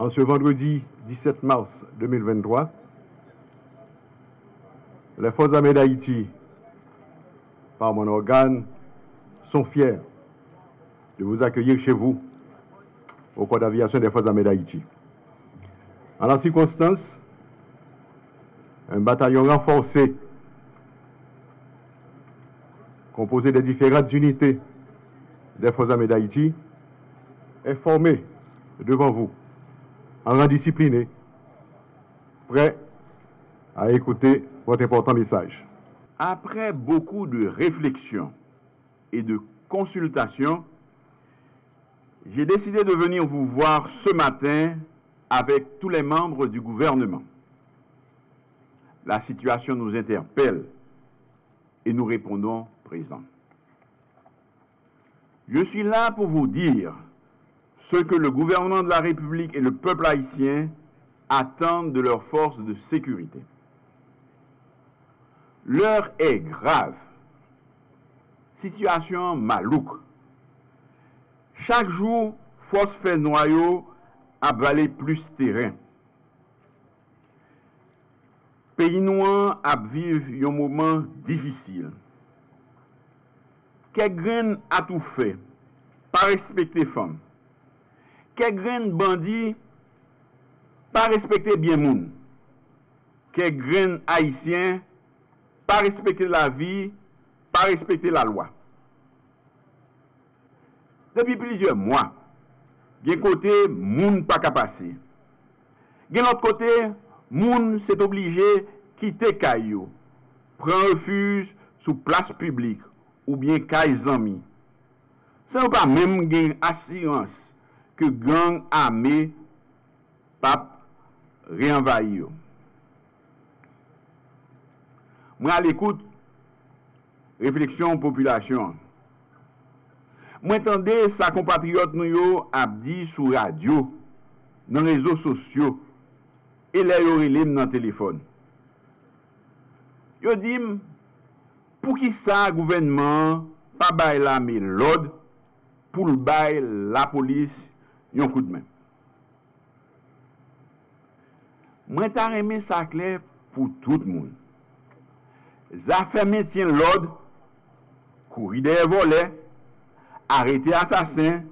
En ce vendredi 17 mars 2023, les Forces armées d'Haïti, par mon organe, sont fiers de vous accueillir chez vous au corps d'aviation des Forces armées d'Haïti. En la circonstance, un bataillon renforcé, composé des différentes unités des Forces armées d'Haïti, est formé devant vous, en rang discipliné, prêt à écouter votre important message. Après beaucoup de réflexions et de consultations, j'ai décidé de venir vous voir ce matin avec tous les membres du gouvernement. La situation nous interpelle et nous répondons présents. Je suis là pour vous dire ce que le gouvernement de la République et le peuple haïtien attendent de leurs forces de sécurité. L'heure est grave. Situation malouque. Chaque jour, force fait noyau à valer plus terrain. Pays noir à vivre un moment difficile. Quel grain a tout fait, pas respecter femme. Quel grain bandit, pas respecter bien moun. Quel grain haïtien, pas respecter la vie, pas respecter la loi. Depuis plusieurs mois, d'un côté, moun pas qu'à passer. De l'autre côté, moun s'est obligé quitter Caillou, prendre refuge sous place publique ou bien Caille Zami. Ça n'a pas même gain assurance que gang armé pas réenvahir. Moi à l'écoute, réflexion population. Moi entendez sa compatriote nous yo a dit sur radio, dans les réseaux sociaux et les yo dans téléphone. Yo dit pour qui ça gouvernement pas bail l'armée l'ordre pour le bail la police un coup de main. Moi t'a remis ça clair pour tout le monde. Ça fait maintien l'ordre, courir des volets, arrêter assassins,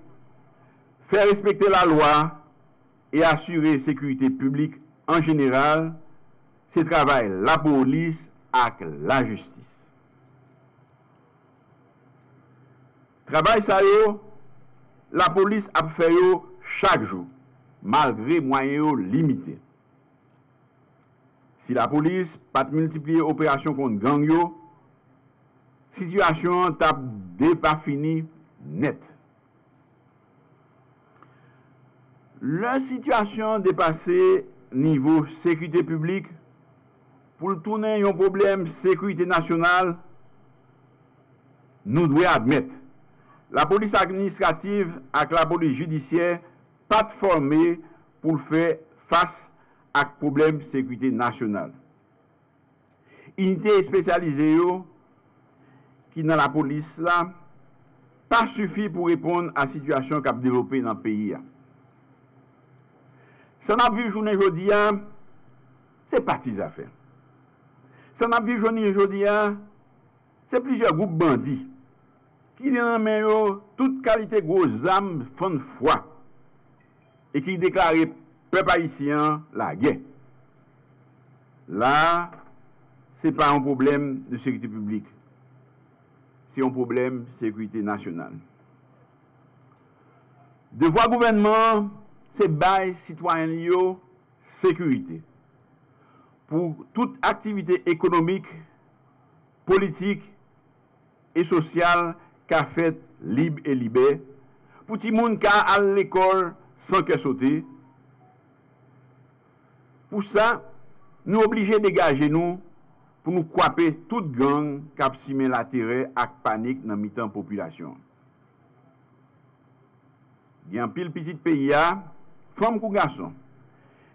faire respecter la loi et assurer la sécurité publique en général, c'est travail la police avec la justice. Travail ça yo, la police a fait yo chaque jour, malgré moyens limités. Si la police pas multiplier opération contre gang yo, situation t'a pas fini net. La situation dépassée niveau sécurité publique pour tourner un problème sécurité nationale, nous devons admettre la police administrative avec la police judiciaire pas formée pour faire face à problème sécurité nationale. Unité spécialisée qui dans la police là pas suffit pour répondre à la situation qu'a développée dans le pays. Ça n'a vu journée aujourd'hui, c'est parti affaires. Ça n'a vu journée aujourd'hui, c'est plusieurs groupes bandits qui ont toute qualité gros âmes fond foi et qui déclarent peuple haïtien la guerre. Là, ce n'est pas un problème de sécurité publique. C'est un problème de sécurité nationale. Devoir gouvernement, c'est bail citoyen sécurité. Pour toute activité économique, politique et sociale qu'a fait libre et libéré. Pour tout le monde qui a à l'école sans que sauter. Pour ça, nous obligés de dégager nous pour nous couper toute gang qui a simé la terreur et panique dans mi-temps population. Il y a un pile petit pays, femmes ou garçons,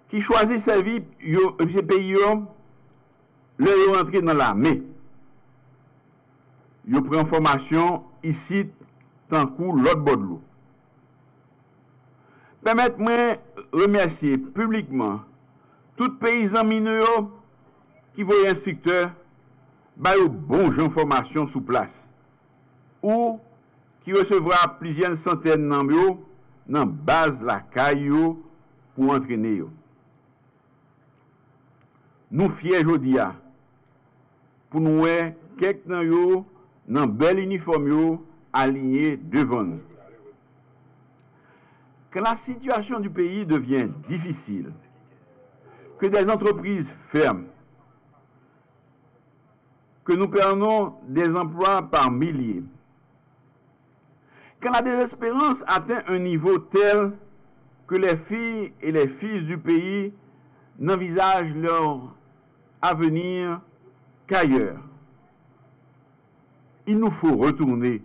qui choisissent servir ces pays, leur entrer dans l'armée. Ils prennent formation ici, tant que l'autre bord de l'eau. Permettez-moi remercier publiquement tout paysan mineur qui voit instructeur ba yo bon information sous place ou qui recevra plusieurs centaines d'ambio dans base la caillou pour entraîner yo. Nous fiers jodia pour nous quelques nan yo dans bel uniforme yo aligné devant nous. Quand la situation du pays devient difficile, que des entreprises ferment, que nous perdons des emplois par milliers, quand la désespérance atteint un niveau tel que les filles et les fils du pays n'envisagent leur avenir qu'ailleurs, il nous faut retourner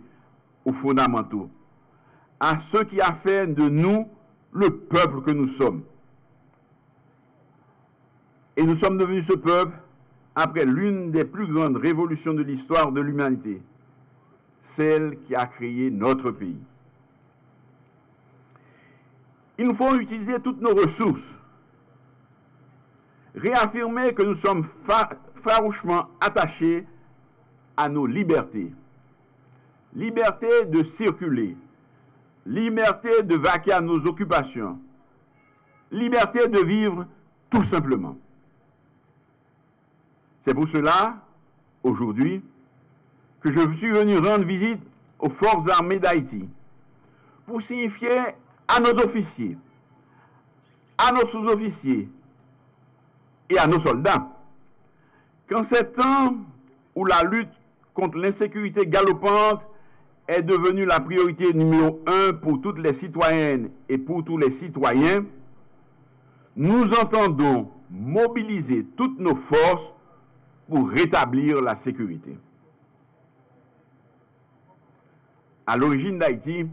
aux fondamentaux, à ce qui a fait de nous le peuple que nous sommes. Et nous sommes devenus ce peuple après l'une des plus grandes révolutions de l'histoire de l'humanité, celle qui a créé notre pays. Il nous faut utiliser toutes nos ressources, réaffirmer que nous sommes farouchement attachés à nos libertés. Liberté de circuler, liberté de vaquer à nos occupations, liberté de vivre tout simplement. C'est pour cela, aujourd'hui, que je suis venu rendre visite aux forces armées d'Haïti pour signifier à nos officiers, à nos sous-officiers et à nos soldats qu'en ces temps où la lutte contre l'insécurité galopante est devenue la priorité numéro 1 pour toutes les citoyennes et pour tous les citoyens, nous entendons mobiliser toutes nos forces pour rétablir la sécurité. À l'origine d'Haïti,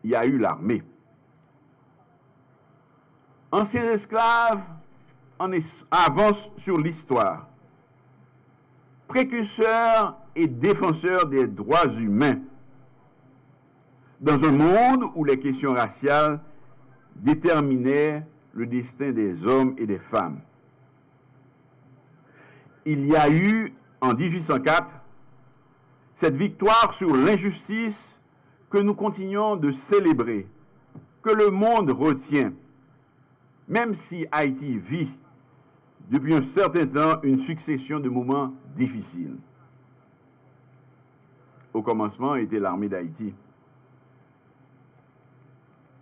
il y a eu l'armée. Anciens esclaves avancent sur l'histoire, précurseurs et défenseurs des droits humains, dans un monde où les questions raciales déterminaient le destin des hommes et des femmes. Il y a eu, en 1804, cette victoire sur l'injustice que nous continuons de célébrer, que le monde retient, même si Haïti vit depuis un certain temps une succession de moments difficiles. Au commencement était l'armée d'Haïti,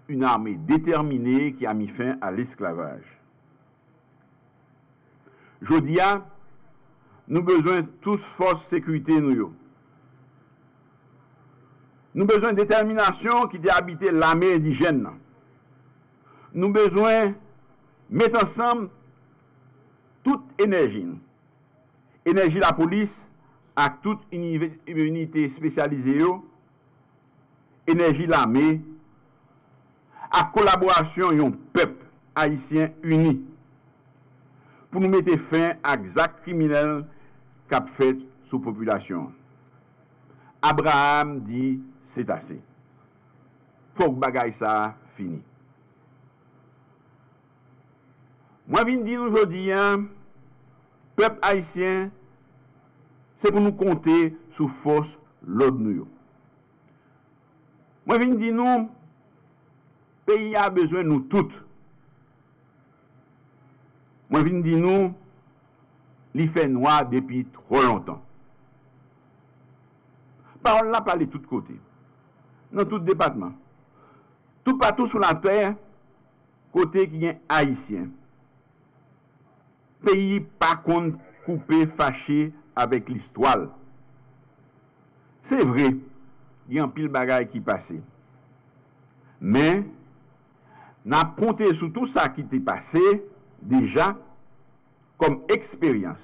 une armée déterminée qui a mis fin à l'esclavage. Jodia, nous besoin tous force sécurité nous. Nous besoin de détermination qui a habité l'armée indigène. Nous besoin mettre ensemble toute énergie. Énergie la police à toute unité spécialisée, énergie l'armée, à collaboration d'un peuple haïtien uni pour nous mettre fin à actes criminels qu'a fait sous population. Abraham dit c'est assez. Faut que bagay ça fini. Moi viens dire aujourd'hui, peuple haïtien, c'est pour nous compter sous force l'autre nous. Moi viens dire nous, pays a besoin de nous toutes. Moi viens dire nous, il fait noir depuis trop longtemps. Parole là parler de tous côtés, dans tout département, tout partout sur la terre, côté qui est haïtien. Pays pas contre coupé, fâché avec l'histoire. C'est vrai, il y a un pile bagaille qui passe. Mais, n'a compté sur tout ça qui t'est passé, déjà, comme expérience,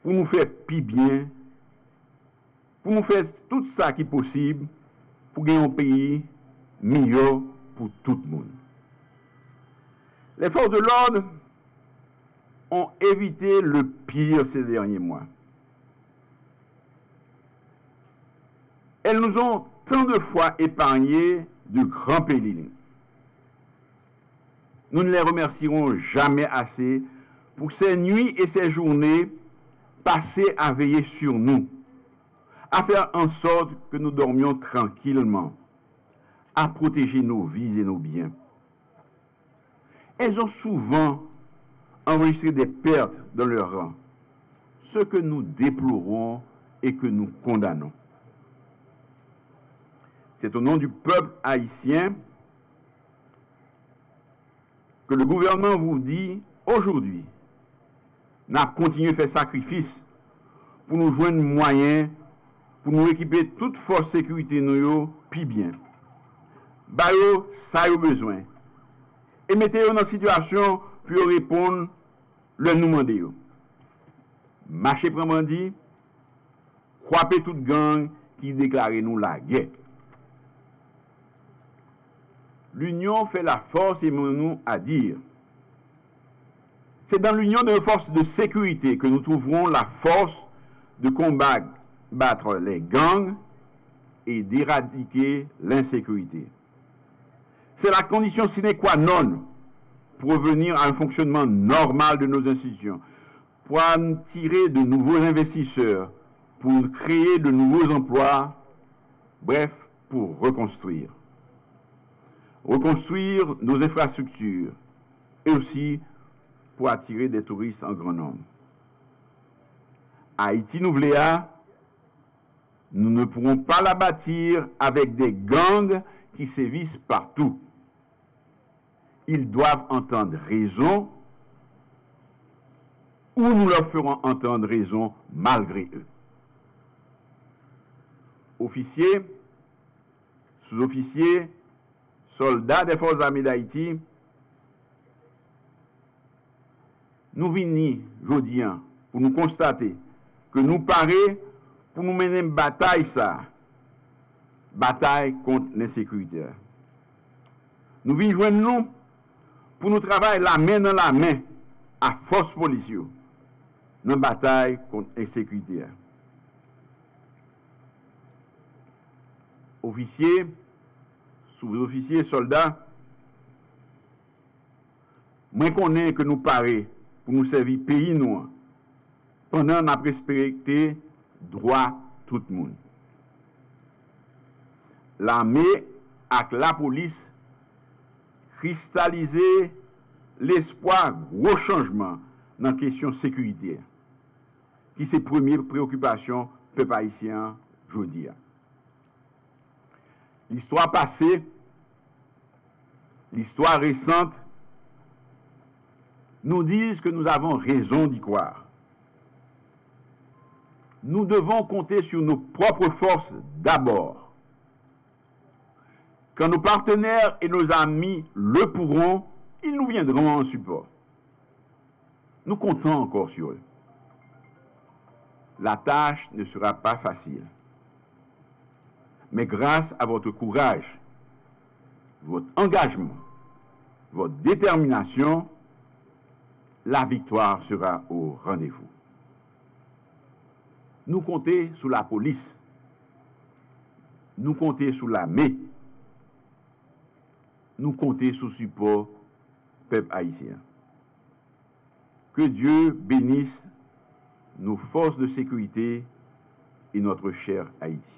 pour nous faire plus bien, pour nous faire tout ça qui est possible, pour gagner un pays meilleur pour tout le monde. Les forces de l'ordre ont évité le pire ces derniers mois. Elles nous ont tant de fois épargné de grands périls. nous ne les remercierons jamais assez pour ces nuits et ces journées passées à veiller sur nous, à faire en sorte que nous dormions tranquillement, à protéger nos vies et nos biens. Elles ont souvent enregistré des pertes dans leur rang, ce que nous déplorons et que nous condamnons. C'est au nom du peuple haïtien que le gouvernement vous dit aujourd'hui, n'a continué à faire sacrifice pour nous joindre moyens, pour nous équiper toute force sécurité nous puis bien. Bayo, ça y a besoin. Et mettez-vous dans la situation pour répondre le nous demandez. Marchez vraiment dit, croipez toute gang qui déclare nous la guerre. L'union fait la force et nous à dire. C'est dans l'union de nos forces de sécurité que nous trouverons la force de combattre les gangs et d'éradiquer l'insécurité. C'est la condition sine qua non pour revenir à un fonctionnement normal de nos institutions, pour attirer de nouveaux investisseurs, pour créer de nouveaux emplois, bref, pour reconstruire. Reconstruire nos infrastructures et aussi pour attirer des touristes en grand nombre. Haïti Nouvléa, nous ne pourrons pas la bâtir avec des gangs qui sévissent partout. Ils doivent entendre raison ou nous leur ferons entendre raison malgré eux. Officiers, sous-officiers, soldats des forces armées d'Haïti, nous venons aujourd'hui pour nous constater que nous paraît pour nous mener une bataille contre l'insécurité. Nous venons joindre nous pour nous travailler la main dans la main à force policière dans la bataille contre l'insécurité. Officiers, sous-officiers, soldats, moi connais que nous paraît pour nous servir pays nous pendant la respecter droit tout le monde. L'armée avec la police cristalliser l'espoir gros changement dans la question sécurité qui c'est première préoccupation peuple haïtien aujourd'hui. L'histoire passée, l'histoire récente nous disent que nous avons raison d'y croire. Nous devons compter sur nos propres forces d'abord. Quand nos partenaires et nos amis le pourront, ils nous viendront en support. Nous comptons encore sur eux. La tâche ne sera pas facile. Mais grâce à votre courage, votre engagement, votre détermination, la victoire sera au rendez-vous. Nous comptons sur la police. Nous comptons sur l'armée. Nous comptons sur le support peuple haïtien. Que Dieu bénisse nos forces de sécurité et notre cher Haïti.